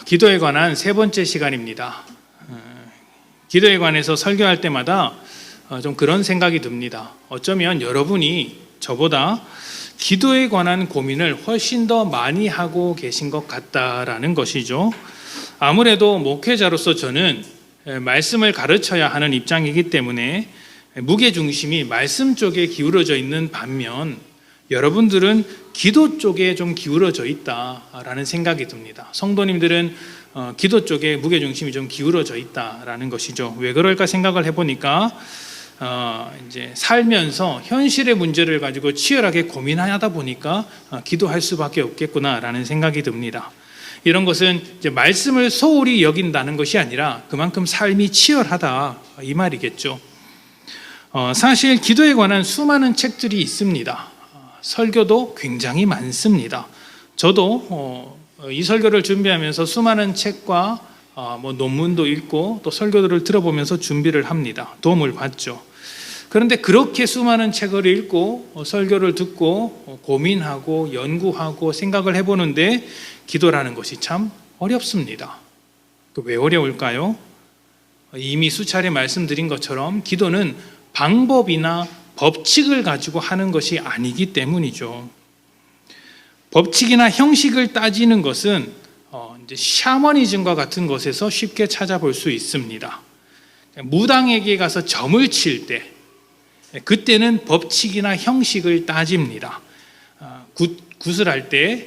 기도에 관한 세 번째 시간입니다. 기도에 관해서 설교할 때마다 좀 그런 생각이 듭니다. 어쩌면 여러분이 저보다 기도에 관한 고민을 훨씬 더 많이 하고 계신 것 같다라는 것이죠. 아무래도 목회자로서 저는 말씀을 가르쳐야 하는 입장이기 때문에 무게중심이 말씀 쪽에 기울어져 있는 반면 여러분들은 기도 쪽에 좀 기울어져 있다라는 생각이 듭니다. 성도님들은 기도 쪽에 무게중심이 좀 기울어져 있다라는 것이죠. 왜 그럴까 생각을 해보니까 이제 살면서 현실의 문제를 가지고 치열하게 고민하다 보니까 기도할 수밖에 없겠구나라는 생각이 듭니다. 이런 것은 이제 말씀을 소홀히 여긴다는 것이 아니라 그만큼 삶이 치열하다 이 말이겠죠. 사실 기도에 관한 수많은 책들이 있습니다. 설교도 굉장히 많습니다. 저도 이 설교를 준비하면서 수많은 책과 논문도 읽고 또 설교들을 들어보면서 준비를 합니다. 도움을 받죠. 그런데 그렇게 수많은 책을 읽고 설교를 듣고 고민하고 연구하고 생각을 해보는데 기도라는 것이 참 어렵습니다. 왜 어려울까요? 이미 수차례 말씀드린 것처럼 기도는 방법이나 법칙을 가지고 하는 것이 아니기 때문이죠. 법칙이나 형식을 따지는 것은 이제 샤머니즘과 같은 것에서 쉽게 찾아볼 수 있습니다. 무당에게 가서 점을 칠 때 그때는 법칙이나 형식을 따집니다. 굿을 할 때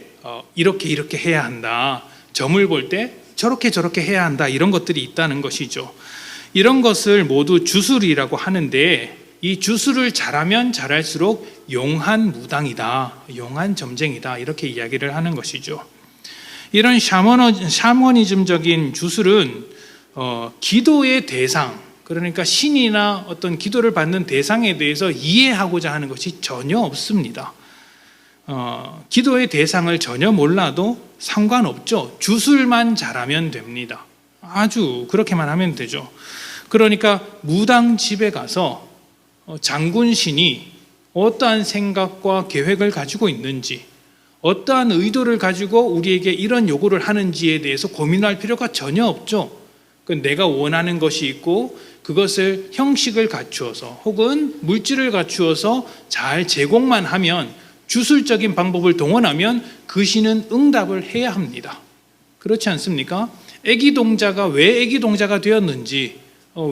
이렇게 해야 한다. 점을 볼 때 저렇게 해야 한다. 이런 것들이 있다는 것이죠. 이런 것을 모두 주술이라고 하는데 이 주술을 잘하면 잘할수록 용한 무당이다, 용한 점쟁이다 이렇게 이야기를 하는 것이죠. 이런 샤머니즘적인 주술은 기도의 대상, 그러니까 신이나 어떤 기도를 받는 대상에 대해서 이해하고자 하는 것이 전혀 없습니다. 기도의 대상을 전혀 몰라도 상관없죠. 주술만 잘하면 됩니다. 아주 그렇게만 하면 되죠. 그러니까 무당 집에 가서 장군신이 어떠한 생각과 계획을 가지고 있는지, 어떠한 의도를 가지고 우리에게 이런 요구를 하는지에 대해서 고민할 필요가 전혀 없죠. 내가 원하는 것이 있고 그것을 형식을 갖추어서 혹은 물질을 갖추어서 잘 제공만 하면, 주술적인 방법을 동원하면 그 신은 응답을 해야 합니다. 그렇지 않습니까? 애기 동자가 왜 애기 동자가 되었는지,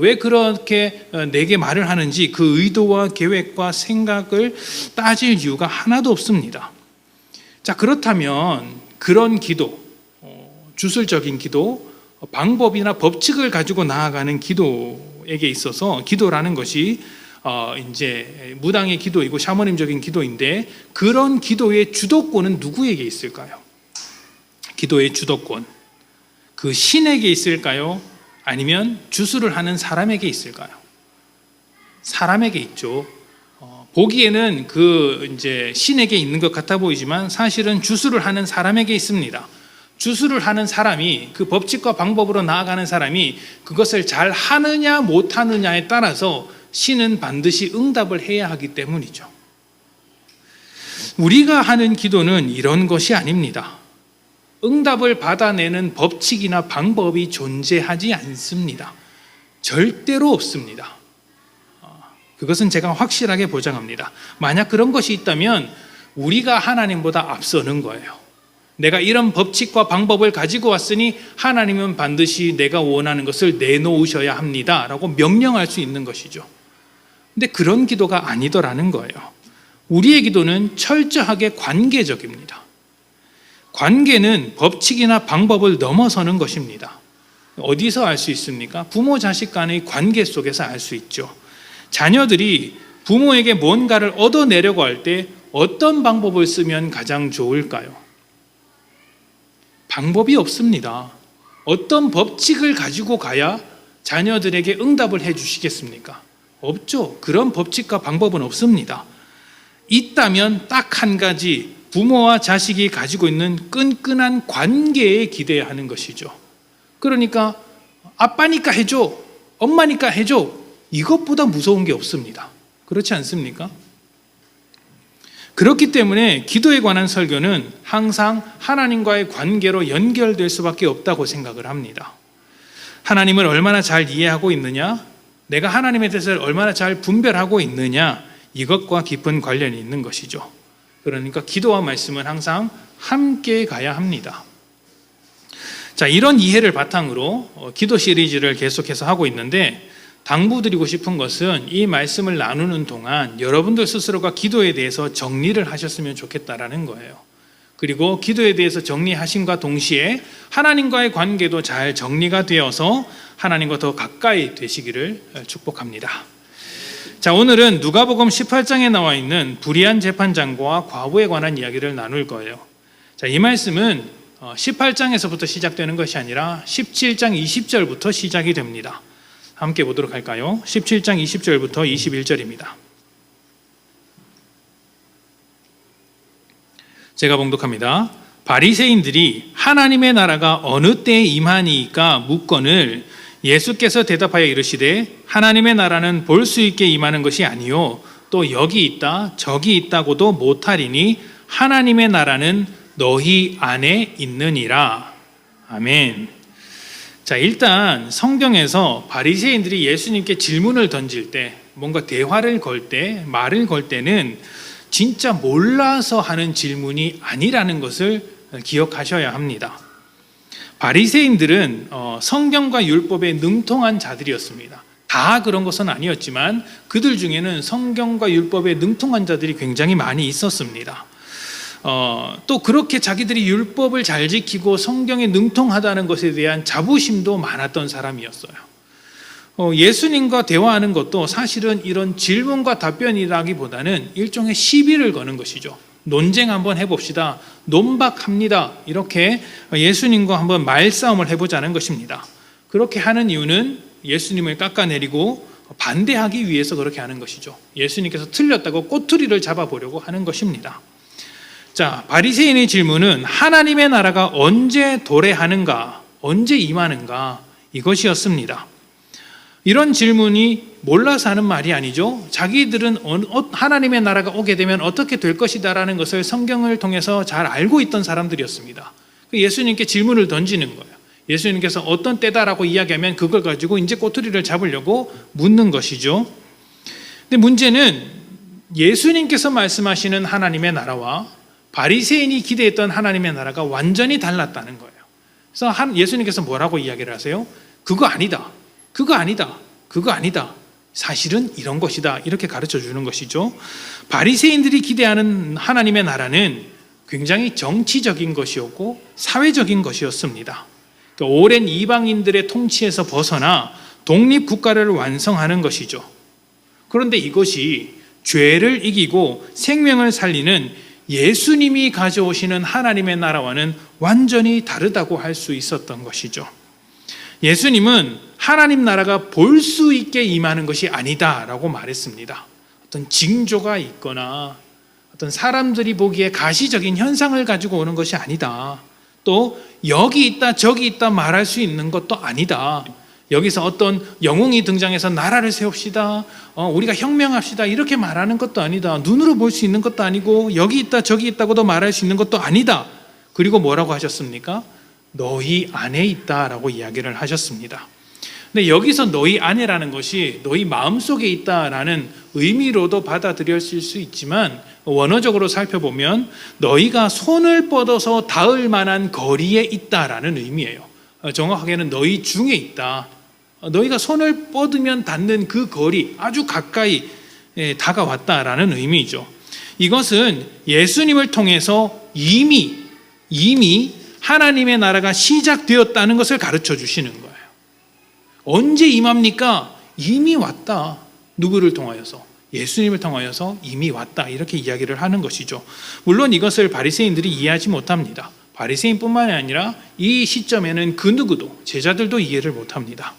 왜 그렇게 내게 말을 하는지 그 의도와 계획과 생각을 따질 이유가 하나도 없습니다. 자, 그렇다면 그런 기도, 주술적인 기도, 방법이나 법칙을 가지고 나아가는 기도에게 있어서 기도라는 것이 이제 무당의 기도이고 샤머님적인 기도인데, 그런 기도의 주도권은 누구에게 있을까요? 기도의 주도권, 그 신에게 있을까요? 아니면 주술을 하는 사람에게 있을까요? 사람에게 있죠. 보기에는 그 이제 신에게 있는 것 같아 보이지만 사실은 주술을 하는 사람에게 있습니다. 주술을 하는 사람이, 그 법칙과 방법으로 나아가는 사람이 그것을 잘 하느냐 못 하느냐에 따라서 신은 반드시 응답을 해야 하기 때문이죠. 우리가 하는 기도는 이런 것이 아닙니다. 응답을 받아내는 법칙이나 방법이 존재하지 않습니다. 절대로 없습니다. 그것은 제가 확실하게 보장합니다. 만약 그런 것이 있다면 우리가 하나님보다 앞서는 거예요. 내가 이런 법칙과 방법을 가지고 왔으니 하나님은 반드시 내가 원하는 것을 내놓으셔야 합니다 라고 명령할 수 있는 것이죠. 근데 그런 기도가 아니더라는 거예요. 우리의 기도는 철저하게 관계적입니다. 관계는 법칙이나 방법을 넘어서는 것입니다. 어디서 알 수 있습니까? 부모 자식 간의 관계 속에서 알 수 있죠. 자녀들이 부모에게 뭔가를 얻어내려고 할 때 어떤 방법을 쓰면 가장 좋을까요? 방법이 없습니다. 어떤 법칙을 가지고 가야 자녀들에게 응답을 해 주시겠습니까? 없죠. 그런 법칙과 방법은 없습니다. 있다면 딱 한 가지, 부모와 자식이 가지고 있는 끈끈한 관계에 기대야 하는 것이죠. 그러니까 아빠니까 해줘, 엄마니까 해줘, 이것보다 무서운 게 없습니다. 그렇지 않습니까? 그렇기 때문에 기도에 관한 설교는 항상 하나님과의 관계로 연결될 수밖에 없다고 생각을 합니다. 하나님을 얼마나 잘 이해하고 있느냐, 내가 하나님에 대해서 얼마나 잘 분별하고 있느냐, 이것과 깊은 관련이 있는 것이죠. 그러니까 기도와 말씀은 항상 함께 가야 합니다. 자, 이런 이해를 바탕으로 기도 시리즈를 계속해서 하고 있는데, 당부드리고 싶은 것은 이 말씀을 나누는 동안 여러분들 스스로가 기도에 대해서 정리를 하셨으면 좋겠다라는 거예요. 그리고 기도에 대해서 정리하심과 동시에 하나님과의 관계도 잘 정리가 되어서 하나님과 더 가까이 되시기를 축복합니다. 자, 오늘은 누가복음 18장에 나와 있는 불의한 재판장과 과부에 관한 이야기를 나눌 거예요. 자, 이 말씀은 18장에서부터 시작되는 것이 아니라 17장 20절부터 시작이 됩니다. 함께 보도록 할까요? 17장 20절부터 21절입니다. 제가 봉독합니다. 바리새인들이 하나님의 나라가 어느 때에 임하니까 묻거늘 예수께서 대답하여 이르시되 하나님의 나라는 볼 수 있게 임하는 것이 아니요 또 여기 있다 저기 있다고도 못하리니 하나님의 나라는 너희 안에 있느니라. 아멘. 자, 일단 성경에서 바리새인들이 예수님께 질문을 던질 때, 뭔가 대화를 걸 때, 말을 걸 때는 진짜 몰라서 하는 질문이 아니라는 것을 기억하셔야 합니다. 바리새인들은 성경과 율법에 능통한 자들이었습니다. 다 그런 것은 아니었지만 그들 중에는 성경과 율법에 능통한 자들이 굉장히 많이 있었습니다. 또 그렇게 자기들이 율법을 잘 지키고 성경에 능통하다는 것에 대한 자부심도 많았던 사람이었어요. 예수님과 대화하는 것도 사실은 이런 질문과 답변이라기보다는 일종의 시비를 거는 것이죠. 논쟁 한번 해봅시다, 논박합니다, 이렇게 예수님과 한번 말싸움을 해보자는 것입니다. 그렇게 하는 이유는 예수님을 깎아내리고 반대하기 위해서 그렇게 하는 것이죠. 예수님께서 틀렸다고 꼬투리를 잡아보려고 하는 것입니다. 자, 바리새인의 질문은 하나님의 나라가 언제 도래하는가, 언제 임하는가, 이것이었습니다. 이런 질문이 몰라서 하는 말이 아니죠. 자기들은 하나님의 나라가 오게 되면 어떻게 될 것이다 라는 것을 성경을 통해서 잘 알고 있던 사람들이었습니다. 예수님께 질문을 던지는 거예요. 예수님께서 어떤 때다라고 이야기하면 그걸 가지고 이제 꼬투리를 잡으려고 묻는 것이죠. 근데 문제는 예수님께서 말씀하시는 하나님의 나라와 바리새인이 기대했던 하나님의 나라가 완전히 달랐다는 거예요. 그래서 예수님께서 뭐라고 이야기를 하세요? 그거 아니다, 그거 아니다, 그거 아니다, 사실은 이런 것이다, 이렇게 가르쳐 주는 것이죠. 바리새인들이 기대하는 하나님의 나라는 굉장히 정치적인 것이었고 사회적인 것이었습니다. 그러니까 오랜 이방인들의 통치에서 벗어나 독립국가를 완성하는 것이죠. 그런데 이것이 죄를 이기고 생명을 살리는 예수님이 가져오시는 하나님의 나라와는 완전히 다르다고 할 수 있었던 것이죠. 예수님은 하나님 나라가 볼 수 있게 임하는 것이 아니다라고 말했습니다. 어떤 징조가 있거나 어떤 사람들이 보기에 가시적인 현상을 가지고 오는 것이 아니다. 또 여기 있다 저기 있다 말할 수 있는 것도 아니다. 여기서 어떤 영웅이 등장해서 나라를 세웁시다, 우리가 혁명합시다, 이렇게 말하는 것도 아니다. 눈으로 볼 수 있는 것도 아니고 여기 있다 저기 있다고도 말할 수 있는 것도 아니다. 그리고 뭐라고 하셨습니까? 너희 안에 있다라고 이야기를 하셨습니다. 근데 여기서 너희 안에라는 것이 너희 마음속에 있다라는 의미로도 받아들여질 수 있지만 원어적으로 살펴보면 너희가 손을 뻗어서 닿을 만한 거리에 있다라는 의미예요. 정확하게는 너희 중에 있다. 너희가 손을 뻗으면 닿는 그 거리, 아주 가까이 다가왔다라는 의미죠. 이것은 예수님을 통해서 이미 하나님의 나라가 시작되었다는 것을 가르쳐 주시는 거예요. 언제 임합니까? 이미 왔다. 누구를 통하여서? 예수님을 통하여서 이미 왔다. 이렇게 이야기를 하는 것이죠. 물론 이것을 바리새인들이 이해하지 못합니다. 바리새인뿐만이 아니라 이 시점에는 그 누구도, 제자들도 이해를 못합니다.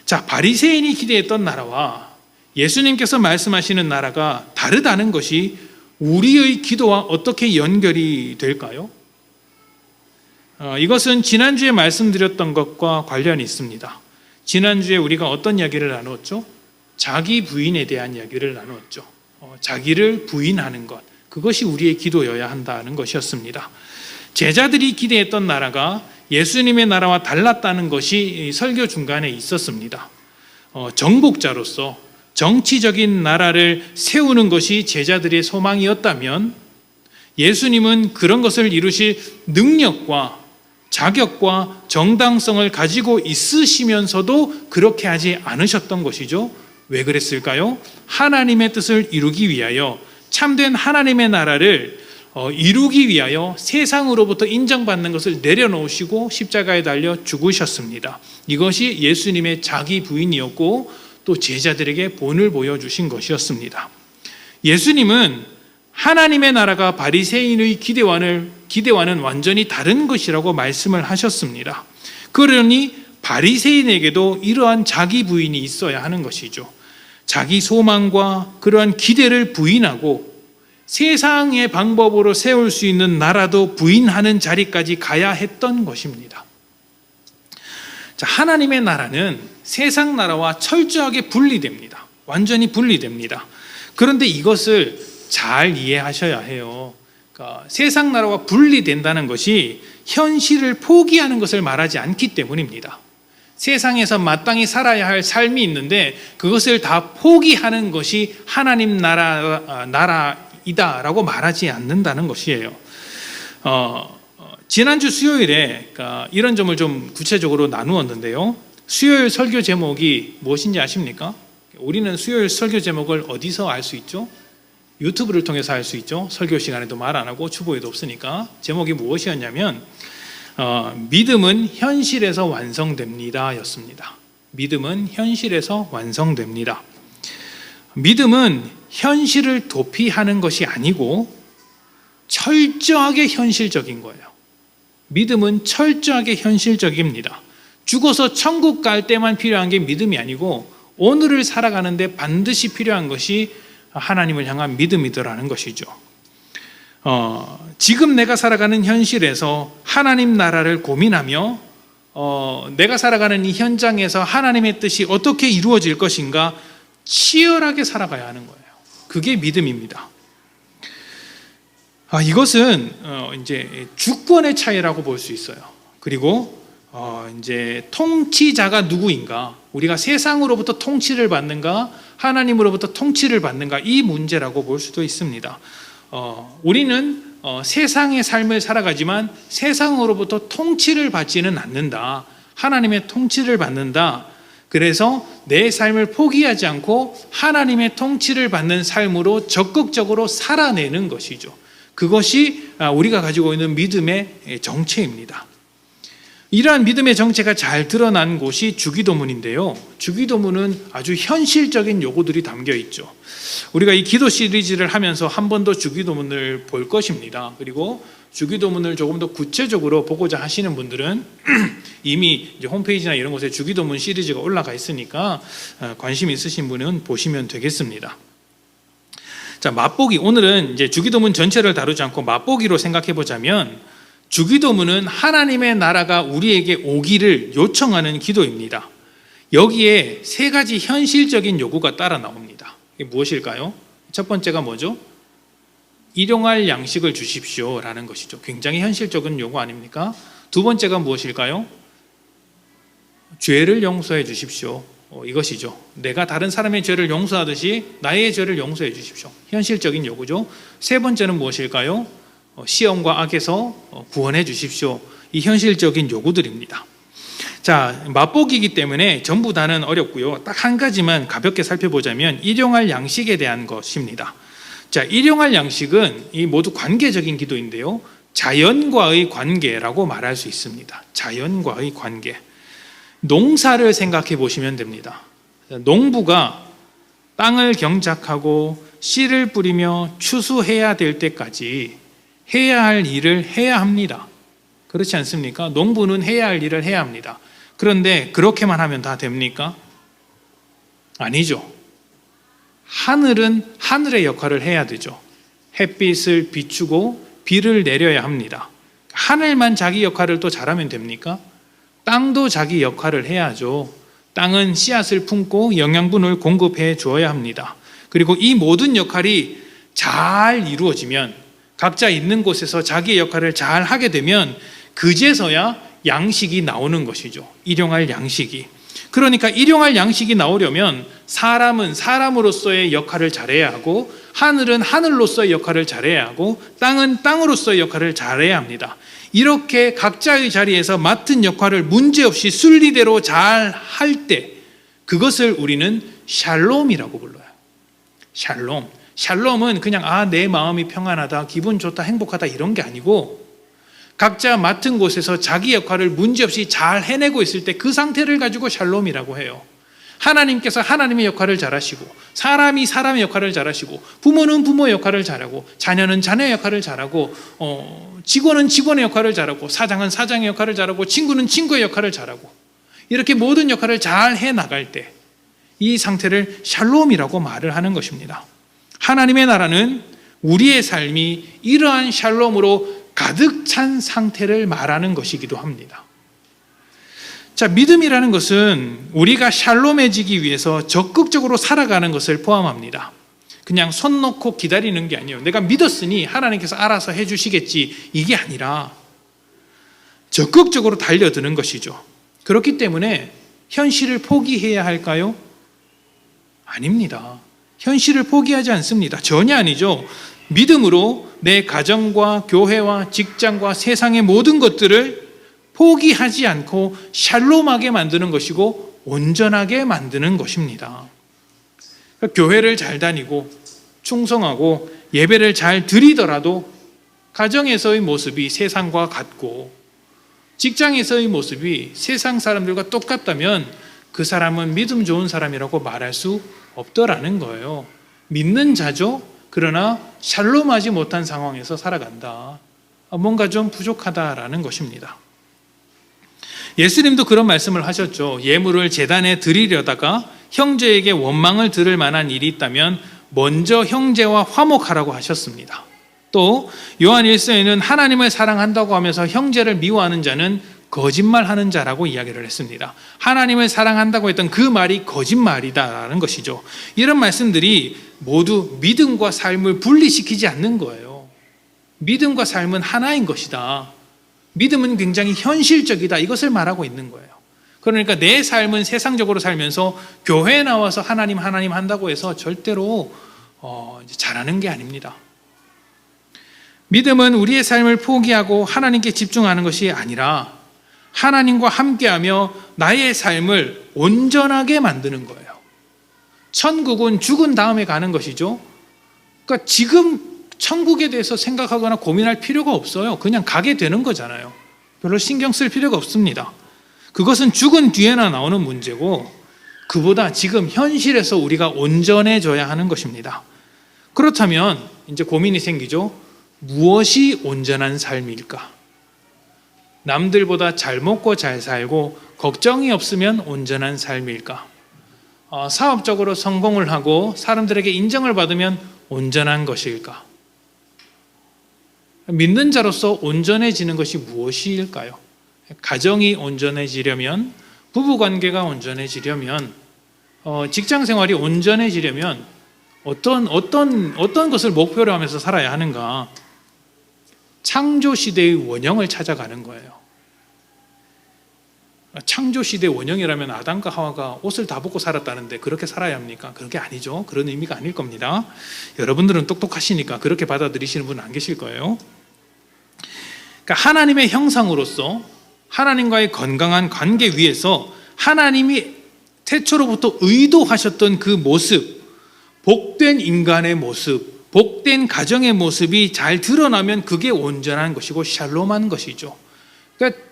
자, 바리새인이 기대했던 나라와 예수님께서 말씀하시는 나라가 다르다는 것이 우리의 기도와 어떻게 연결이 될까요? 이것은 지난주에 말씀드렸던 것과 관련이 있습니다. 지난주에 우리가 어떤 이야기를 나누었죠? 자기 부인에 대한 이야기를 나누었죠. 자기를 부인하는 것, 그것이 우리의 기도여야 한다는 것이었습니다. 제자들이 기대했던 나라가 예수님의 나라와 달랐다는 것이 설교 중간에 있었습니다. 정복자로서 정치적인 나라를 세우는 것이 제자들의 소망이었다면 예수님은 그런 것을 이루실 능력과 자격과 정당성을 가지고 있으시면서도 그렇게 하지 않으셨던 것이죠. 왜 그랬을까요? 하나님의 뜻을 이루기 위하여, 참된 하나님의 나라를 이루기 위하여 세상으로부터 인정받는 것을 내려놓으시고 십자가에 달려 죽으셨습니다. 이것이 예수님의 자기 부인이었고 또 제자들에게 본을 보여주신 것이었습니다. 예수님은 하나님의 나라가 바리새인의 기대와는 완전히 다른 것이라고 말씀을 하셨습니다. 그러니 바리새인에게도 이러한 자기 부인이 있어야 하는 것이죠. 자기 소망과 그러한 기대를 부인하고 세상의 방법으로 세울 수 있는 나라도 부인하는 자리까지 가야 했던 것입니다. 자, 하나님의 나라는 세상 나라와 철저하게 분리됩니다. 완전히 분리됩니다. 그런데 이것을 잘 이해하셔야 해요. 그러니까 세상 나라와 분리된다는 것이 현실을 포기하는 것을 말하지 않기 때문입니다. 세상에서 마땅히 살아야 할 삶이 있는데 그것을 다 포기하는 것이 하나님 나라이다라고 말하지 않는다는 것이에요. 지난주 수요일에 이런 점을 좀 구체적으로 나누었는데요. 수요일 설교 제목이 무엇인지 아십니까? 우리는 수요일 설교 제목을 어디서 알 수 있죠? 유튜브를 통해서 알 수 있죠. 설교 시간에도 말 안 하고 추보에도 없으니까. 제목이 무엇이었냐면 믿음은 현실에서 완성됩니다 였습니다. 믿음은 현실에서 완성됩니다. 믿음은 현실을 도피하는 것이 아니고 철저하게 현실적인 거예요. 믿음은 철저하게 현실적입니다. 죽어서 천국 갈 때만 필요한 게 믿음이 아니고 오늘을 살아가는데 반드시 필요한 것이 하나님을 향한 믿음이더라는 것이죠. 지금 내가 살아가는 현실에서 하나님 나라를 고민하며 내가 살아가는 이 현장에서 하나님의 뜻이 어떻게 이루어질 것인가 치열하게 살아가야 하는 거예요. 그게 믿음입니다. 이것은 이제 주권의 차이라고 볼 수 있어요. 그리고 이제 통치자가 누구인가, 우리가 세상으로부터 통치를 받는가 하나님으로부터 통치를 받는가, 이 문제라고 볼 수도 있습니다. 우리는 세상의 삶을 살아가지만 세상으로부터 통치를 받지는 않는다. 하나님의 통치를 받는다. 그래서 내 삶을 포기하지 않고 하나님의 통치를 받는 삶으로 적극적으로 살아내는 것이죠. 그것이 우리가 가지고 있는 믿음의 정체입니다. 이러한 믿음의 정체가 잘 드러난 곳이 주기도문인데요. 주기도문은 아주 현실적인 요구들이 담겨 있죠. 우리가 이 기도 시리즈를 하면서 한 번 더 주기도문을 볼 것입니다. 그리고 주기도문을 조금 더 구체적으로 보고자 하시는 분들은 이미 이제 홈페이지나 이런 곳에 주기도문 시리즈가 올라가 있으니까 관심 있으신 분은 보시면 되겠습니다. 자, 맛보기. 오늘은 이제 주기도문 전체를 다루지 않고 맛보기로 생각해 보자면 주기도문은 하나님의 나라가 우리에게 오기를 요청하는 기도입니다. 여기에 세 가지 현실적인 요구가 따라 나옵니다. 이게 무엇일까요? 첫 번째가 뭐죠? 일용할 양식을 주십시오 라는 것이죠. 굉장히 현실적인 요구 아닙니까? 두 번째가 무엇일까요? 죄를 용서해 주십시오. 이것이죠. 내가 다른 사람의 죄를 용서하듯이 나의 죄를 용서해 주십시오. 현실적인 요구죠. 세 번째는 무엇일까요? 시험과 악에서 구원해 주십시오. 이 현실적인 요구들입니다. 자, 맛보기이기 때문에 전부 다는 어렵고요. 딱 한 가지만 가볍게 살펴보자면 일용할 양식에 대한 것입니다. 자, 일용할 양식은 이 모두 관계적인 기도인데요. 자연과의 관계라고 말할 수 있습니다. 자연과의 관계. 농사를 생각해 보시면 됩니다. 농부가 땅을 경작하고 씨를 뿌리며 추수해야 될 때까지 해야 할 일을 해야 합니다. 그렇지 않습니까? 농부는 해야 할 일을 해야 합니다. 그런데 그렇게만 하면 다 됩니까? 아니죠. 하늘은 하늘의 역할을 해야 되죠. 햇빛을 비추고 비를 내려야 합니다. 하늘만 자기 역할을 또 잘하면 됩니까? 땅도 자기 역할을 해야죠. 땅은 씨앗을 품고 영양분을 공급해 주어야 합니다. 그리고 이 모든 역할이 잘 이루어지면, 각자 있는 곳에서 자기의 역할을 잘 하게 되면 그제서야 양식이 나오는 것이죠. 일용할 양식이. 그러니까 일용할 양식이 나오려면 사람은 사람으로서의 역할을 잘해야 하고, 하늘은 하늘로서의 역할을 잘해야 하고, 땅은 땅으로서의 역할을 잘해야 합니다. 이렇게 각자의 자리에서 맡은 역할을 문제없이 순리대로 잘 할 때, 그것을 우리는 샬롬이라고 불러요. 샬롬. 샬롬은 그냥 내 마음이 평안하다, 기분 좋다, 행복하다 이런 게 아니고, 각자 맡은 곳에서 자기 역할을 문제없이 잘 해내고 있을 때 그 상태를 가지고 샬롬이라고 해요. 하나님께서 하나님의 역할을 잘하시고, 사람이 사람의 역할을 잘하시고, 부모는 부모의 역할을 잘하고, 자녀는 자녀의 역할을 잘하고, 직원은 직원의 역할을 잘하고, 사장은 사장의 역할을 잘하고, 친구는 친구의 역할을 잘하고, 이렇게 모든 역할을 잘 해나갈 때 이 상태를 샬롬이라고 말을 하는 것입니다. 하나님의 나라는 우리의 삶이 이러한 샬롬으로 가득 찬 상태를 말하는 것이기도 합니다. 자, 믿음이라는 것은 우리가 샬롬해지기 위해서 적극적으로 살아가는 것을 포함합니다. 그냥 손 놓고 기다리는 게 아니에요. 내가 믿었으니 하나님께서 알아서 해주시겠지, 이게 아니라 적극적으로 달려드는 것이죠. 그렇기 때문에 현실을 포기해야 할까요? 아닙니다. 현실을 포기하지 않습니다. 전혀 아니죠. 믿음으로 내 가정과 교회와 직장과 세상의 모든 것들을 포기하지 않고 샬롬하게 만드는 것이고 온전하게 만드는 것입니다. 그러니까 교회를 잘 다니고 충성하고 예배를 잘 드리더라도 가정에서의 모습이 세상과 같고 직장에서의 모습이 세상 사람들과 똑같다면 그 사람은 믿음 좋은 사람이라고 말할 수 없더라는 거예요. 믿는 자죠. 그러나 샬롬하지 못한 상황에서 살아간다. 뭔가 좀 부족하다라는 것입니다. 예수님도 그런 말씀을 하셨죠. 예물을 제단에 드리려다가 형제에게 원망을 들을 만한 일이 있다면 먼저 형제와 화목하라고 하셨습니다. 또 요한 1서에는 하나님을 사랑한다고 하면서 형제를 미워하는 자는 거짓말하는 자라고 이야기를 했습니다. 하나님을 사랑한다고 했던 그 말이 거짓말이다라는 것이죠. 이런 말씀들이 모두 믿음과 삶을 분리시키지 않는 거예요. 믿음과 삶은 하나인 것이다. 믿음은 굉장히 현실적이다. 이것을 말하고 있는 거예요. 그러니까 내 삶은 세상적으로 살면서 교회에 나와서 하나님 한다고 해서 절대로 잘하는 게 아닙니다. 믿음은 우리의 삶을 포기하고 하나님께 집중하는 것이 아니라 하나님과 함께하며 나의 삶을 온전하게 만드는 거예요. 천국은 죽은 다음에 가는 것이죠. 그러니까 지금 천국에 대해서 생각하거나 고민할 필요가 없어요. 그냥 가게 되는 거잖아요. 별로 신경 쓸 필요가 없습니다. 그것은 죽은 뒤에나 나오는 문제고, 그보다 지금 현실에서 우리가 온전해져야 하는 것입니다. 그렇다면 이제 고민이 생기죠. 무엇이 온전한 삶일까? 남들보다 잘 먹고 잘 살고 걱정이 없으면 온전한 삶일까? 사업적으로 성공을 하고 사람들에게 인정을 받으면 온전한 것일까? 믿는 자로서 온전해지는 것이 무엇일까요? 가정이 온전해지려면, 부부관계가 온전해지려면, 직장생활이 온전해지려면 어떤 것을 목표로 하면서 살아야 하는가? 창조시대의 원형을 찾아가는 거예요. 창조시대의 원형이라면 아담과 하와가 옷을 다 벗고 살았다는데 그렇게 살아야 합니까? 그게 아니죠. 그런 의미가 아닐 겁니다. 여러분들은 똑똑하시니까 그렇게 받아들이시는 분은 안 계실 거예요. 그러니까 하나님의 형상으로서 하나님과의 건강한 관계 위에서 하나님이 태초로부터 의도하셨던 그 모습, 복된 인간의 모습, 복된 가정의 모습이 잘 드러나면 그게 온전한 것이고 샬롬한 것이죠. 그러니까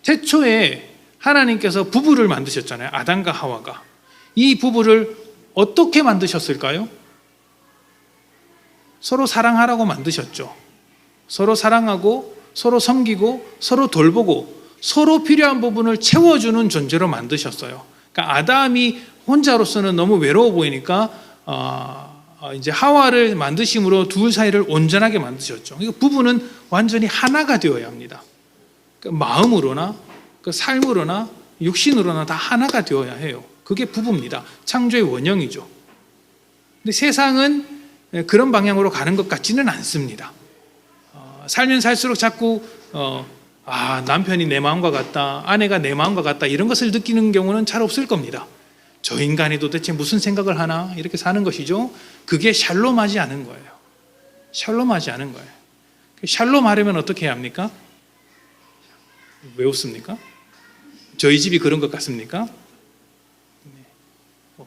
태초에 하나님께서 부부를 만드셨잖아요. 아담과 하와가. 이 부부를 어떻게 만드셨을까요? 서로 사랑하라고 만드셨죠. 서로 사랑하고 서로 섬기고 서로 돌보고 서로 필요한 부분을 채워주는 존재로 만드셨어요. 그러니까 아담이 혼자로서는 너무 외로워 보이니까 이제 하와를 만드심으로 둘 사이를 온전하게 만드셨죠. 그러니까 부부는 완전히 하나가 되어야 합니다. 그러니까 마음으로나 삶으로나 육신으로나 다 하나가 되어야 해요. 그게 부부입니다. 창조의 원형이죠. 근데 세상은 그런 방향으로 가는 것 같지는 않습니다. 살면 살수록 자꾸 남편이 내 마음과 같다, 아내가 내 마음과 같다, 이런 것을 느끼는 경우는 잘 없을 겁니다. 저 인간이 도대체 무슨 생각을 하나, 이렇게 사는 것이죠. 그게 샬롬하지 않은 거예요. 샬롬하지 않은 거예요. 샬롬하려면 어떻게 해야 합니까? 왜 웃습니까? 저희 집이 그런 것 같습니까?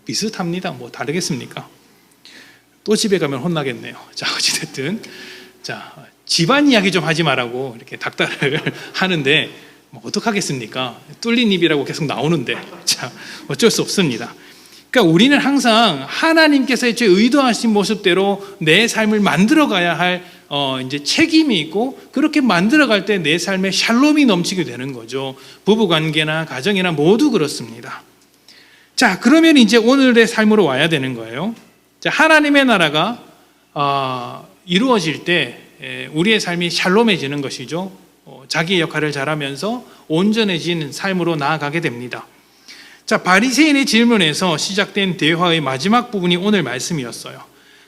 비슷합니다. 다르겠습니까? 또 집에 가면 혼나겠네요. 자, 어찌됐든. 자, 집안 이야기 좀 하지 말라고 이렇게 닥달을 하는데, 어떡하겠습니까? 뚫린 입이라고 계속 나오는데, 자, 어쩔 수 없습니다. 그러니까 우리는 항상 하나님께서 의도하신 모습대로 내 삶을 만들어가야 할 이제 책임이 있고, 그렇게 만들어갈 때 내 삶에 샬롬이 넘치게 되는 거죠. 부부관계나 가정이나 모두 그렇습니다. 자, 그러면 이제 오늘의 삶으로 와야 되는 거예요. 자, 하나님의 나라가 이루어질 때 우리의 삶이 샬롬해지는 것이죠. 자기의 역할을 잘하면서 온전해진 삶으로 나아가게 됩니다. 자, 바리새인의 질문에서 시작된 대화의 마지막 부분이 오늘 말씀이었어요.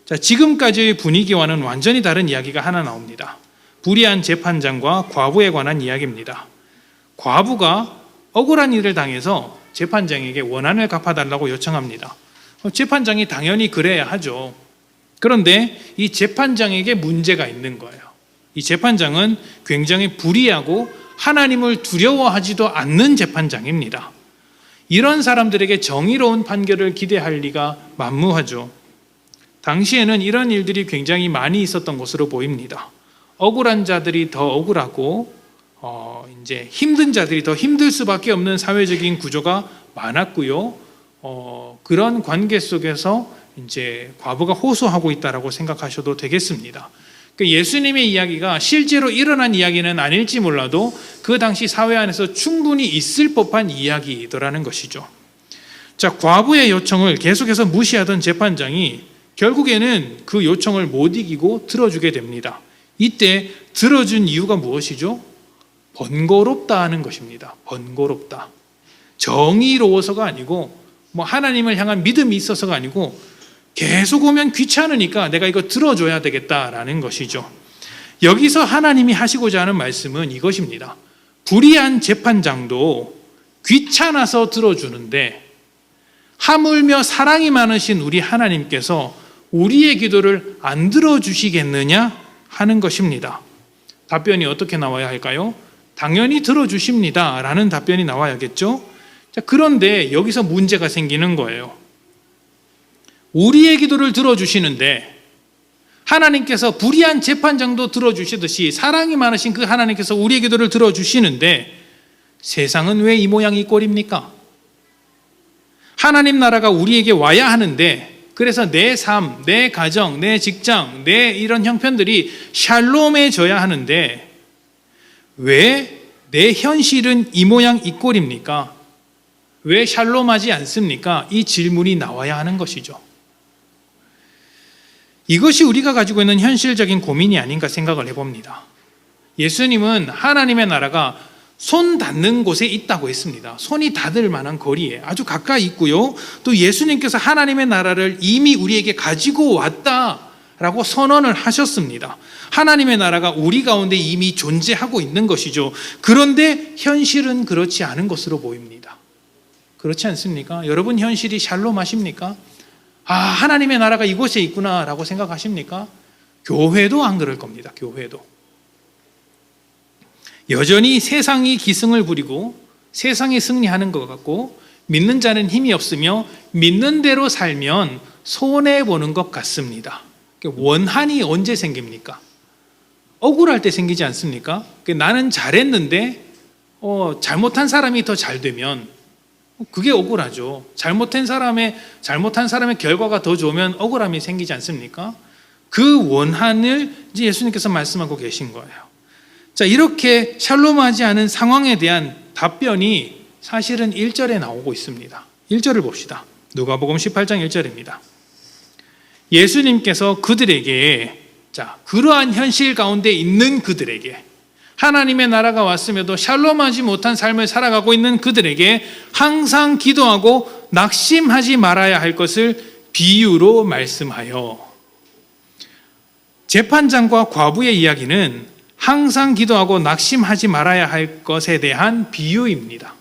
자, 지금까지의 분위기와는 완전히 다른 이야기가 하나 나옵니다. 불의한 재판장과 과부에 관한 이야기입니다. 과부가 억울한 일을 당해서 재판장에게 원한을 갚아달라고 요청합니다. 재판장이 당연히 그래야 하죠. 그런데 이 재판장에게 문제가 있는 거예요. 이 재판장은 굉장히 불의하고 하나님을 두려워하지도 않는 재판장입니다. 이런 사람들에게 정의로운 판결을 기대할 리가 만무하죠. 당시에는 이런 일들이 굉장히 많이 있었던 것으로 보입니다. 억울한 자들이 더 억울하고 이제 힘든 자들이 더 힘들 수밖에 없는 사회적인 구조가 많았고요. 그런 관계 속에서 이제 과부가 호소하고 있다라고 생각하셔도 되겠습니다. 예수님의 이야기가 실제로 일어난 이야기는 아닐지 몰라도 그 당시 사회 안에서 충분히 있을 법한 이야기더라는 것이죠. 자, 과부의 요청을 계속해서 무시하던 재판장이 결국에는 그 요청을 못 이기고 들어주게 됩니다. 이때 들어준 이유가 무엇이죠? 번거롭다 하는 것입니다. 번거롭다. 정의로워서가 아니고 하나님을 향한 믿음이 있어서가 아니고 계속 오면 귀찮으니까 내가 이거 들어줘야 되겠다라는 것이죠. 여기서 하나님이 하시고자 하는 말씀은 이것입니다. 불의한 재판장도 귀찮아서 들어주는데 하물며 사랑이 많으신 우리 하나님께서 우리의 기도를 안 들어주시겠느냐 하는 것입니다. 답변이 어떻게 나와야 할까요? 당연히 들어주십니다 라는 답변이 나와야겠죠. 자, 그런데 여기서 문제가 생기는 거예요. 우리의 기도를 들어주시는데 하나님께서 불의한 재판장도 들어주시듯이 사랑이 많으신 그 하나님께서 우리의 기도를 들어주시는데 세상은 왜 이 모양 이 꼴입니까? 하나님 나라가 우리에게 와야 하는데, 그래서 내 삶, 내 가정, 내 직장, 내 이런 형편들이 샬롬해져야 하는데 왜 내 현실은 이 모양 이 꼴입니까? 왜 샬롬하지 않습니까? 이 질문이 나와야 하는 것이죠. 이것이 우리가 가지고 있는 현실적인 고민이 아닌가 생각을 해봅니다. 예수님은 하나님의 나라가 손 닿는 곳에 있다고 했습니다. 손이 닿을 만한 거리에 아주 가까이 있고요. 또 예수님께서 하나님의 나라를 이미 우리에게 가지고 왔다라고 선언을 하셨습니다. 하나님의 나라가 우리 가운데 이미 존재하고 있는 것이죠. 그런데 현실은 그렇지 않은 것으로 보입니다. 그렇지 않습니까? 여러분 현실이 샬롬하십니까? 하나님의 나라가 이곳에 있구나라고 생각하십니까? 교회도 안 그럴 겁니다. 교회도. 여전히 세상이 기승을 부리고 세상이 승리하는 것 같고 믿는 자는 힘이 없으며 믿는 대로 살면 손해보는 것 같습니다. 원한이 언제 생깁니까? 억울할 때 생기지 않습니까? 나는 잘했는데 잘못한 사람이 더 잘 되면 그게 억울하죠. 잘못한 사람의 결과가 더 좋으면 억울함이 생기지 않습니까? 그 원한을 이제 예수님께서 말씀하고 계신 거예요. 자, 이렇게 샬롬하지 않은 상황에 대한 답변이 사실은 1절에 나오고 있습니다. 1절을 봅시다. 누가복음 18장 1절입니다. 예수님께서 그들에게, 자, 그러한 현실 가운데 있는 그들에게, 하나님의 나라가 왔음에도 샬롬하지 못한 삶을 살아가고 있는 그들에게 항상 기도하고 낙심하지 말아야 할 것을 비유로 말씀하여. 재판장과 과부의 이야기는 항상 기도하고 낙심하지 말아야 할 것에 대한 비유입니다.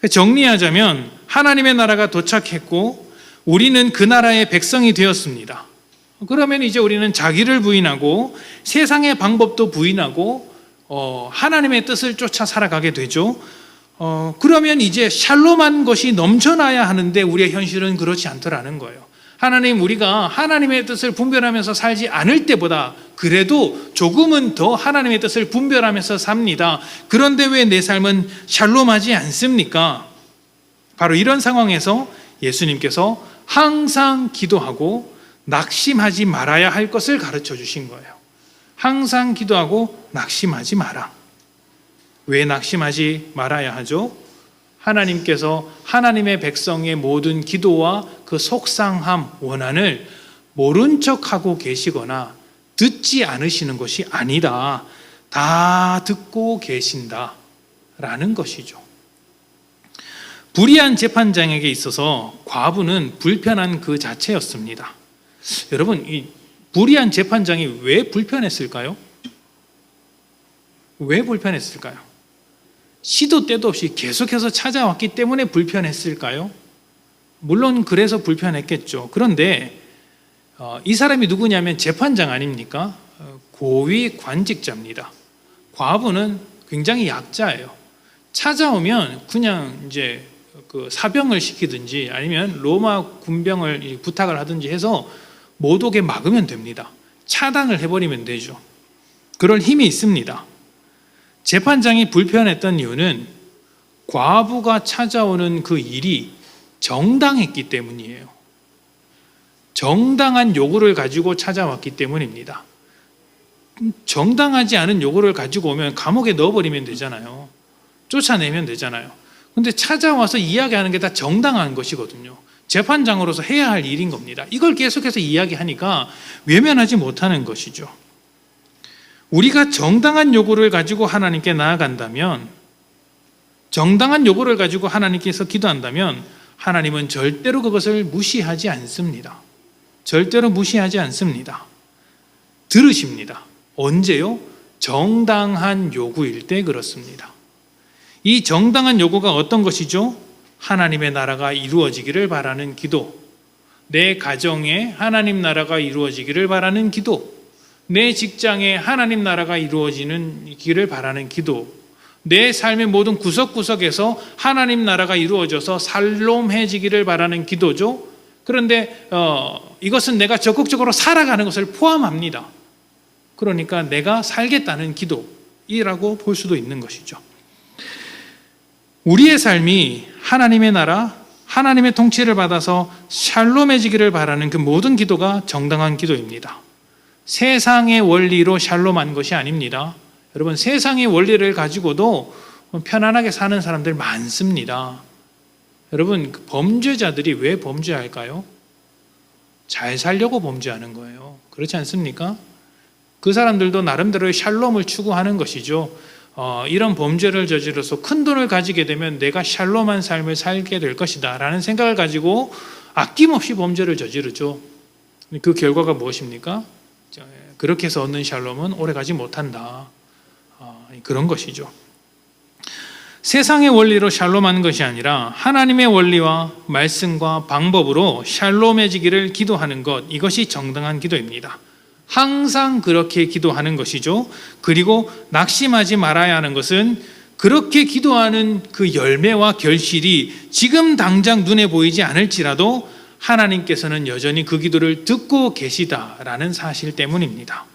정리하자면 하나님의 나라가 도착했고 우리는 그 나라의 백성이 되었습니다. 그러면 이제 우리는 자기를 부인하고 세상의 방법도 부인하고 하나님의 뜻을 쫓아 살아가게 되죠. 그러면 이제 샬롬한 것이 넘쳐나야 하는데 우리의 현실은 그렇지 않더라는 거예요. 하나님, 우리가 하나님의 뜻을 분별하면서 살지 않을 때보다 그래도 조금은 더 하나님의 뜻을 분별하면서 삽니다. 그런데 왜 내 삶은 샬롬하지 않습니까? 바로 이런 상황에서 예수님께서 항상 기도하고 낙심하지 말아야 할 것을 가르쳐 주신 거예요. 항상 기도하고 낙심하지 마라. 왜 낙심하지 말아야 하죠? 하나님께서 하나님의 백성의 모든 기도와 그 속상함, 원한을 모른 척하고 계시거나 듣지 않으시는 것이 아니다. 다 듣고 계신다. 라는 것이죠. 불의한 재판장에게 있어서 과부는 불편한 그 자체였습니다. 여러분, 이 불의한 재판장이 왜 불편했을까요? 왜 불편했을까요? 시도 때도 없이 계속해서 찾아왔기 때문에 불편했을까요? 물론 그래서 불편했겠죠. 그런데 이 사람이 누구냐면 재판장 아닙니까? 고위 관직자입니다. 과부는 굉장히 약자예요. 찾아오면 그냥 이제 그 사병을 시키든지 아니면 로마 군병을 부탁을 하든지 해서 못 오게 막으면 됩니다. 차단을 해버리면 되죠. 그럴 힘이 있습니다. 재판장이 불편했던 이유는 과부가 찾아오는 그 일이 정당했기 때문이에요. 정당한 요구를 가지고 찾아왔기 때문입니다. 정당하지 않은 요구를 가지고 오면 감옥에 넣어버리면 되잖아요. 쫓아내면 되잖아요. 근데 찾아와서 이야기하는 게 다 정당한 것이거든요. 재판장으로서 해야 할 일인 겁니다. 이걸 계속해서 이야기하니까 외면하지 못하는 것이죠. 우리가 정당한 요구를 가지고 하나님께 나아간다면, 정당한 요구를 가지고 하나님께서 기도한다면 하나님은 절대로 그것을 무시하지 않습니다. 절대로 무시하지 않습니다. 들으십니다. 언제요? 정당한 요구일 때 그렇습니다. 이 정당한 요구가 어떤 것이죠? 하나님의 나라가 이루어지기를 바라는 기도, 내 가정에 하나님 나라가 이루어지기를 바라는 기도, 내 직장에 하나님 나라가 이루어지는 길을 바라는 기도, 내 삶의 모든 구석구석에서 하나님 나라가 이루어져서 샬롬해지기를 바라는 기도죠. 그런데 이것은 내가 적극적으로 살아가는 것을 포함합니다. 그러니까 내가 살겠다는 기도이라고 볼 수도 있는 것이죠. 우리의 삶이 하나님의 나라, 하나님의 통치를 받아서 샬롬해지기를 바라는 그 모든 기도가 정당한 기도입니다. 세상의 원리로 샬롬한 것이 아닙니다. 여러분, 세상의 원리를 가지고도 편안하게 사는 사람들 많습니다. 여러분, 범죄자들이 왜 범죄할까요? 잘 살려고 범죄하는 거예요. 그렇지 않습니까? 그 사람들도 나름대로의 샬롬을 추구하는 것이죠. 이런 범죄를 저지르서 큰 돈을 가지게 되면 내가 샬롬한 삶을 살게 될 것이다 라는 생각을 가지고 아낌없이 범죄를 저지르죠. 그 결과가 무엇입니까? 그렇게 해서 얻는 샬롬은 오래가지 못한다. 그런 것이죠. 세상의 원리로 샬롬하는 것이 아니라 하나님의 원리와 말씀과 방법으로 샬롬해지기를 기도하는 것, 이것이 정당한 기도입니다. 항상 그렇게 기도하는 것이죠. 그리고 낙심하지 말아야 하는 것은 그렇게 기도하는 그 열매와 결실이 지금 당장 눈에 보이지 않을지라도 하나님께서는 여전히 그 기도를 듣고 계시다라는 사실 때문입니다.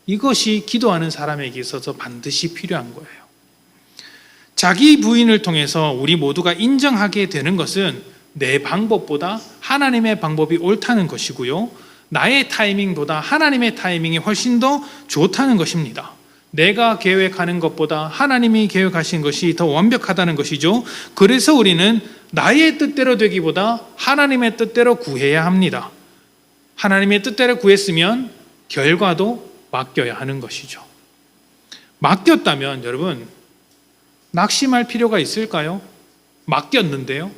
이것이 기도하는 사람에게 있어서 반드시 필요한 거예요. 자기 부인을 통해서 우리 모두가 인정하게 되는 것은 내 방법보다 하나님의 방법이 옳다는 것이고요. 나의 타이밍보다 하나님의 타이밍이 훨씬 더 좋다는 것입니다. 내가 계획하는 것보다 하나님이 계획하신 것이 더 완벽하다는 것이죠. 그래서 우리는 나의 뜻대로 되기보다 하나님의 뜻대로 구해야 합니다. 하나님의 뜻대로 구했으면 결과도 맡겨야 하는 것이죠. 맡겼다면 여러분, 낙심할 필요가 있을까요? 맡겼는데요.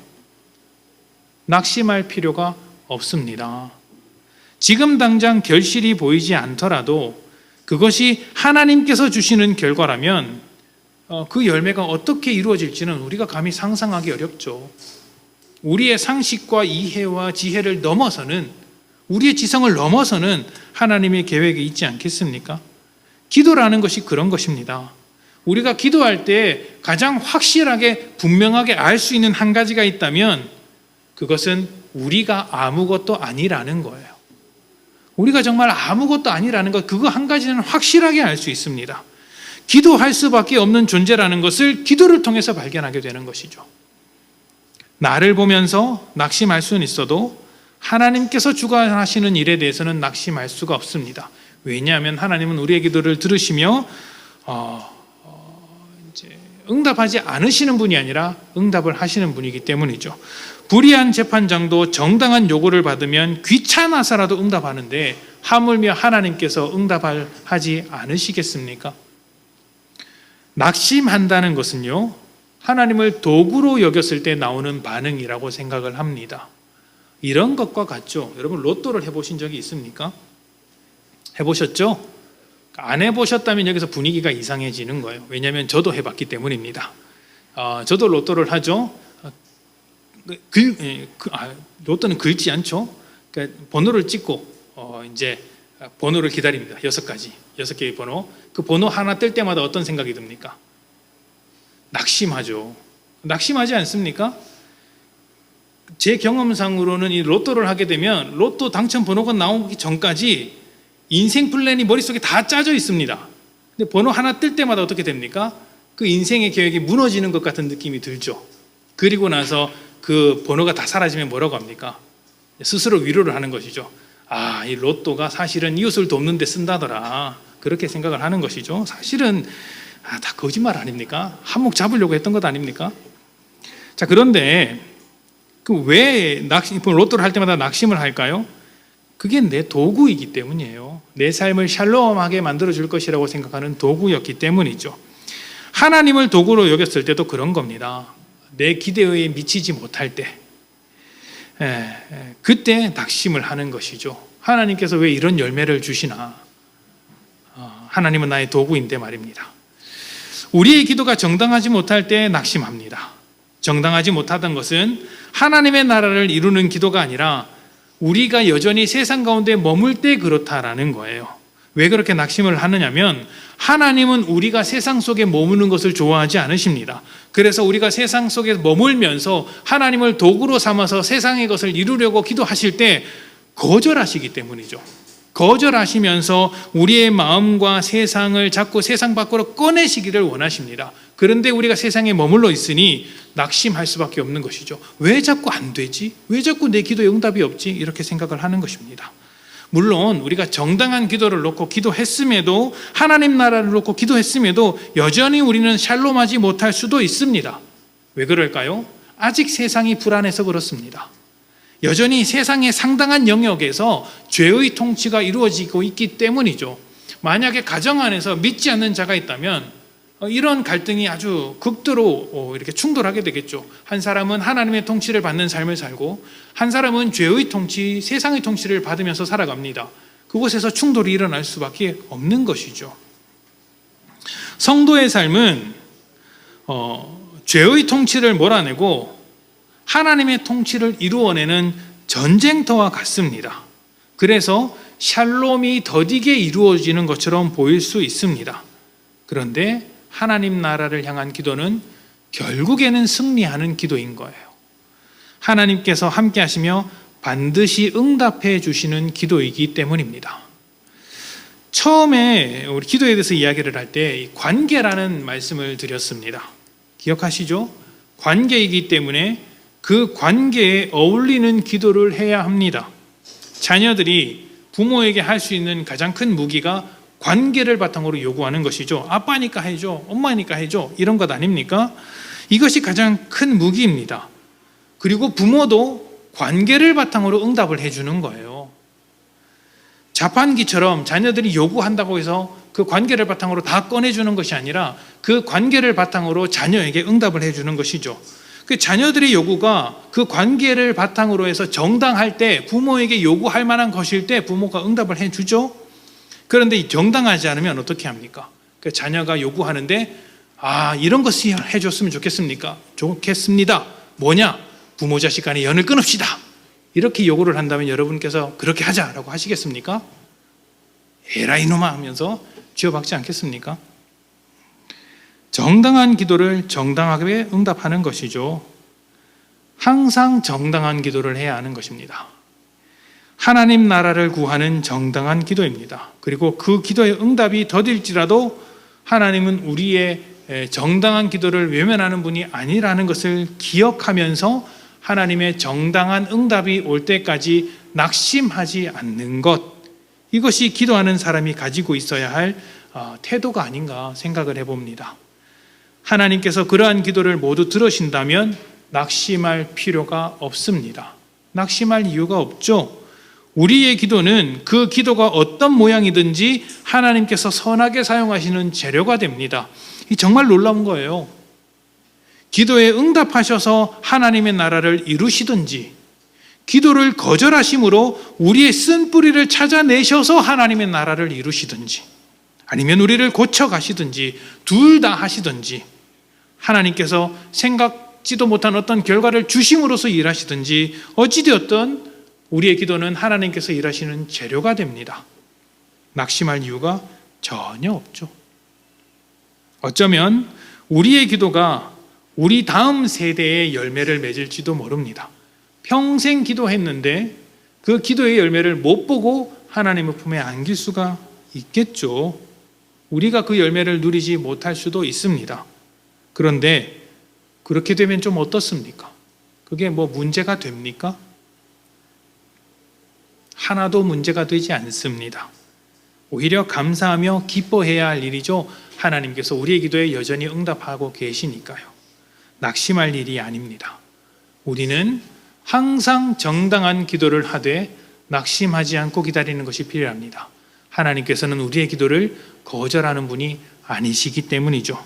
낙심할 필요가 없습니다. 지금 당장 결실이 보이지 않더라도 그것이 하나님께서 주시는 결과라면 그 열매가 어떻게 이루어질지는 우리가 감히 상상하기 어렵죠. 우리의 상식과 이해와 지혜를 넘어서는, 우리의 지성을 넘어서는 하나님의 계획이 있지 않겠습니까? 기도라는 것이 그런 것입니다. 우리가 기도할 때 가장 확실하게 분명하게 알 수 있는 한 가지가 있다면 그것은 우리가 아무것도 아니라는 거예요. 우리가 정말 아무것도 아니라는 것, 그거 한 가지는 확실하게 알 수 있습니다. 기도할 수밖에 없는 존재라는 것을 기도를 통해서 발견하게 되는 것이죠. 나를 보면서 낙심할 수는 있어도 하나님께서 주관하시는 일에 대해서는 낙심할 수가 없습니다. 왜냐하면 하나님은 우리의 기도를 들으시며 이제 응답하지 않으시는 분이 아니라 응답을 하시는 분이기 때문이죠. 불의한 재판장도 정당한 요구를 받으면 귀찮아서라도 응답하는데 하물며 하나님께서 응답하지 않으시겠습니까? 낙심한다는 것은요, 하나님을 도구로 여겼을 때 나오는 반응이라고 생각을 합니다. 이런 것과 같죠. 여러분 로또를 해보신 적이 있습니까? 해보셨죠? 안 해보셨다면 여기서 분위기가 이상해지는 거예요. 왜냐하면 저도 해봤기 때문입니다. 저도 로또를 하죠. 로또는 긁지 않죠. 그러니까 번호를 찍고 이제 번호를 기다립니다. 6개의 번호. 그 번호 하나 뜰 때마다 어떤 생각이 듭니까? 낙심하죠. 낙심하지 않습니까? 제 경험상으로는 이 로또를 하게 되면 로또 당첨 번호가 나오기 전까지 인생 플랜이 머릿속에 다 짜져 있습니다. 근데 번호 하나 뜰 때마다 어떻게 됩니까? 그 인생의 계획이 무너지는 것 같은 느낌이 들죠. 그리고 나서 그 번호가 다 사라지면 뭐라고 합니까? 스스로 위로를 하는 것이죠. 이 로또가 사실은 이웃을 돕는 데 쓴다더라. 그렇게 생각을 하는 것이죠. 사실은 다 거짓말 아닙니까? 한몫 잡으려고 했던 것 아닙니까? 자, 그런데 왜 로또를 할 때마다 낙심을 할까요? 그게 내 도구이기 때문이에요. 내 삶을 샬롬하게 만들어줄 것이라고 생각하는 도구였기 때문이죠. 하나님을 도구로 여겼을 때도 그런 겁니다. 내 기대에 미치지 못할 때 그때 낙심을 하는 것이죠. 하나님께서 왜 이런 열매를 주시나? 하나님은 나의 도구인데 말입니다. 우리의 기도가 정당하지 못할 때 낙심합니다. 정당하지 못하던 것은 하나님의 나라를 이루는 기도가 아니라 우리가 여전히 세상 가운데 머물 때 그렇다라는 거예요. 왜 그렇게 낙심을 하느냐면 하나님은 우리가 세상 속에 머무는 것을 좋아하지 않으십니다. 그래서 우리가 세상 속에 머물면서 하나님을 도구로 삼아서 세상의 것을 이루려고 기도하실 때 거절하시기 때문이죠. 거절하시면서 우리의 마음과 세상을 자꾸 세상 밖으로 꺼내시기를 원하십니다. 그런데 우리가 세상에 머물러 있으니 낙심할 수밖에 없는 것이죠. 왜 자꾸 안 되지? 왜 자꾸 내 기도에 응답이 없지? 이렇게 생각을 하는 것입니다. 물론 우리가 정당한 기도를 놓고 기도했음에도, 하나님 나라를 놓고 기도했음에도 여전히 우리는 샬롬하지 못할 수도 있습니다. 왜 그럴까요? 아직 세상이 불안해서 그렇습니다. 여전히 세상의 상당한 영역에서 죄의 통치가 이루어지고 있기 때문이죠. 만약에 가정 안에서 믿지 않는 자가 있다면 이런 갈등이 아주 극도로 이렇게 충돌하게 되겠죠. 한 사람은 하나님의 통치를 받는 삶을 살고 한 사람은 죄의 통치, 세상의 통치를 받으면서 살아갑니다. 그곳에서 충돌이 일어날 수밖에 없는 것이죠. 성도의 삶은 죄의 통치를 몰아내고 하나님의 통치를 이루어내는 전쟁터와 같습니다. 그래서 샬롬이 더디게 이루어지는 것처럼 보일 수 있습니다. 그런데 하나님 나라를 향한 기도는 결국에는 승리하는 기도인 거예요. 하나님께서 함께 하시며 반드시 응답해 주시는 기도이기 때문입니다. 처음에 우리 기도에 대해서 이야기를 할 때 관계라는 말씀을 드렸습니다. 기억하시죠? 관계이기 때문에 그 관계에 어울리는 기도를 해야 합니다. 자녀들이 부모에게 할 수 있는 가장 큰 무기가 관계를 바탕으로 요구하는 것이죠. 아빠니까 해줘, 엄마니까 해줘, 이런 것 아닙니까? 이것이 가장 큰 무기입니다. 그리고 부모도 관계를 바탕으로 응답을 해주는 거예요. 자판기처럼 자녀들이 요구한다고 해서 그 관계를 바탕으로 다 꺼내주는 것이 아니라 그 관계를 바탕으로 자녀에게 응답을 해주는 것이죠. 그 자녀들의 요구가 그 관계를 바탕으로 해서 정당할 때, 부모에게 요구할 만한 것일 때 부모가 응답을 해주죠. 그런데 정당하지 않으면 어떻게 합니까? 그 자녀가 요구하는데 이런 것을 해줬으면 좋겠습니다. 뭐냐? 부모 자식 간의 연을 끊읍시다. 이렇게 요구를 한다면 여러분께서 그렇게 하자라고 하시겠습니까? 에라 이놈아 하면서 쥐어박지 않겠습니까? 정당한 기도를 정당하게 응답하는 것이죠. 항상 정당한 기도를 해야 하는 것입니다. 하나님 나라를 구하는 정당한 기도입니다. 그리고 그 기도의 응답이 더딜지라도 하나님은 우리의 정당한 기도를 외면하는 분이 아니라는 것을 기억하면서 하나님의 정당한 응답이 올 때까지 낙심하지 않는 것, 이것이 기도하는 사람이 가지고 있어야 할 태도가 아닌가 생각을 해봅니다. 하나님께서 그러한 기도를 모두 들으신다면 낙심할 필요가 없습니다. 낙심할 이유가 없죠. 우리의 기도는 그 기도가 어떤 모양이든지 하나님께서 선하게 사용하시는 재료가 됩니다. 이 정말 놀라운 거예요. 기도에 응답하셔서 하나님의 나라를 이루시든지, 기도를 거절하심으로 우리의 쓴뿌리를 찾아내셔서 하나님의 나라를 이루시든지, 아니면 우리를 고쳐가시든지, 둘 다 하시든지, 하나님께서 생각지도 못한 어떤 결과를 주심으로써 일하시든지, 어찌되었든 우리의 기도는 하나님께서 일하시는 재료가 됩니다. 낙심할 이유가 전혀 없죠. 어쩌면 우리의 기도가 우리 다음 세대의 열매를 맺을지도 모릅니다. 평생 기도했는데 그 기도의 열매를 못 보고 하나님의 품에 안길 수가 있겠죠. 우리가 그 열매를 누리지 못할 수도 있습니다. 그런데 그렇게 되면 좀 어떻습니까? 그게 문제가 됩니까? 하나도 문제가 되지 않습니다. 오히려 감사하며 기뻐해야 할 일이죠. 하나님께서 우리의 기도에 여전히 응답하고 계시니까요. 낙심할 일이 아닙니다. 우리는 항상 정당한 기도를 하되 낙심하지 않고 기다리는 것이 필요합니다. 하나님께서는 우리의 기도를 거절하는 분이 아니시기 때문이죠.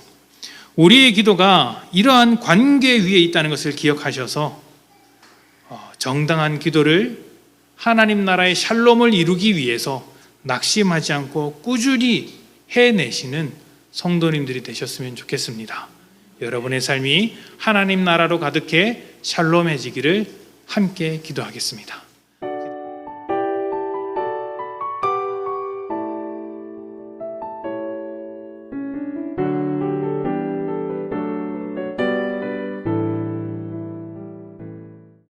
우리의 기도가 이러한 관계 위에 있다는 것을 기억하셔서 정당한 기도를 하나님 나라의 샬롬을 이루기 위해서 낙심하지 않고 꾸준히 해내시는 성도님들이 되셨으면 좋겠습니다. 여러분의 삶이 하나님 나라로 가득해 샬롬해지기를 함께 기도하겠습니다.